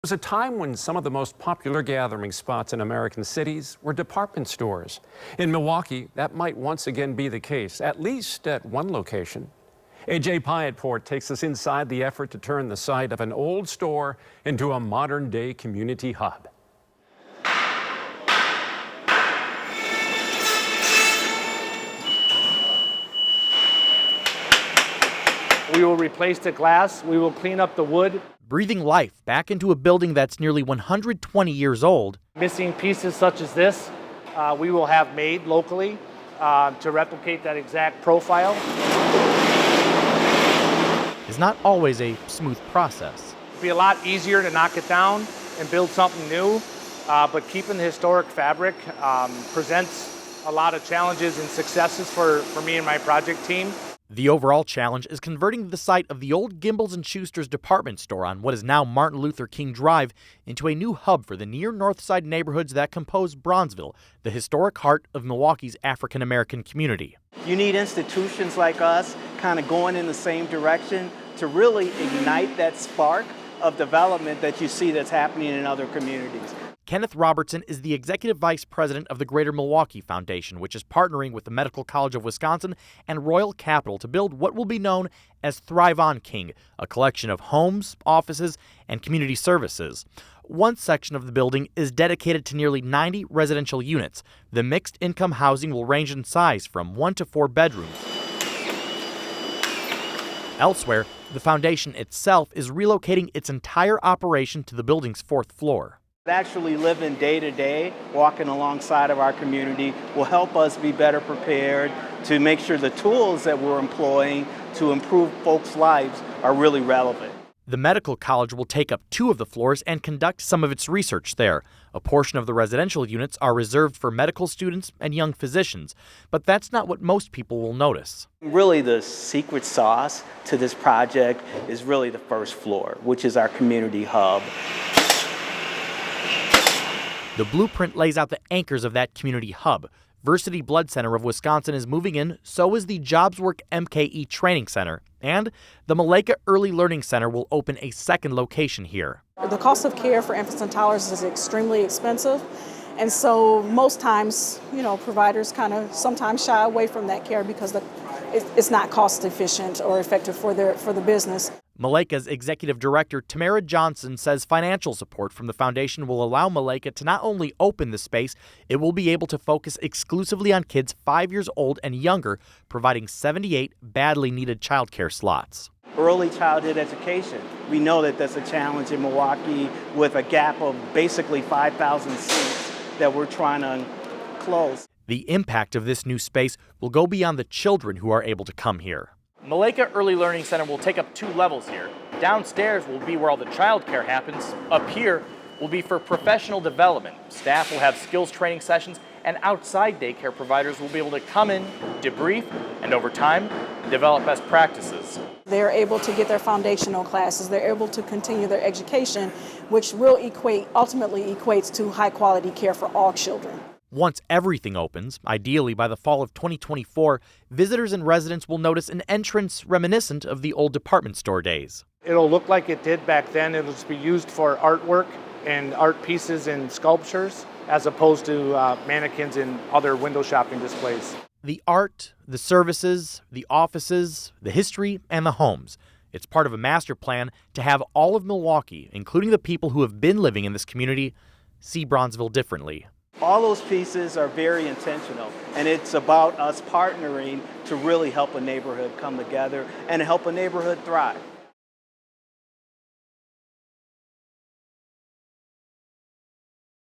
Was a time when some of the most popular gathering spots in American cities were department stores. In Milwaukee, that might once again be the case, at least at one location. AJ Pyattport takes us inside the effort to turn the site of an old store into a modern-day community hub. We will replace the glass, we will clean up the wood. Breathing life back into a building that's nearly 120 years old. Missing pieces such as this, we will have made locally to replicate that exact profile. Is not always a smooth process. It'd be a lot easier to knock it down and build something new, but keeping the historic fabric presents a lot of challenges and successes for me and my project team. The overall challenge is converting the site of the old Gimbels and Schuster's department store on what is now Martin Luther King Drive into a new hub for the near North Side neighborhoods that compose Bronzeville, the historic heart of Milwaukee's African American community. You need institutions like us kind of going in the same direction to really ignite that spark of development that you see that's happening in other communities. Kenneth Robertson is the executive vice president of the Greater Milwaukee Foundation, which is partnering with the Medical College of Wisconsin and Royal Capital to build what will be known as ThriveOn King, a collection of homes, offices, and community services. One section of the building is dedicated to nearly 90 residential units. The mixed-income housing will range in size from 1 to 4 bedrooms. Elsewhere, the foundation itself is relocating its entire operation to the building's 4th floor. Actually living day to day, walking alongside of our community will help us be better prepared to make sure the tools that we're employing to improve folks' lives are really relevant. The medical college will take up 2 of the floors and conduct some of its research there. A portion of the residential units are reserved for medical students and young physicians, but that's not what most people will notice. Really, the secret sauce to this project is really the 1st floor, which is our community hub. The blueprint lays out the anchors of that community hub. Versity Blood Center of Wisconsin is moving in, so is the JobsWork MKE Training Center, and the Malaika Early Learning Center will open a 2nd location here. The cost of care for infants and toddlers is extremely expensive, and so most times, providers kind of sometimes shy away from that care because it's not cost efficient or effective for the business. Malaika's executive director, Tamara Johnson, says financial support from the foundation will allow Malaika to not only open the space, it will be able to focus exclusively on kids 5 years old and younger, providing 78 badly needed childcare slots. Early childhood education. We know that that's a challenge in Milwaukee with a gap of basically 5,000 seats that we're trying to close. The impact of this new space will go beyond the children who are able to come here. Malaika Early Learning Center will take up 2 levels here. Downstairs will be where all the childcare happens. Up here will be for professional development. Staff will have skills training sessions, and outside daycare providers will be able to come in, debrief, and over time, develop best practices. They're able to get their foundational classes. They're able to continue their education, which will ultimately equates to high quality care for all children. Once everything opens, ideally by the fall of 2024, visitors and residents will notice an entrance reminiscent of the old department store days. It'll look like it did back then. It'll just be used for artwork and art pieces and sculptures as opposed to mannequins and other window shopping displays. The art, the services, the offices, the history, and the homes. It's part of a master plan to have all of Milwaukee, including the people who have been living in this community, see Bronzeville differently. All those pieces are very intentional, and it's about us partnering to really help a neighborhood come together and help a neighborhood thrive.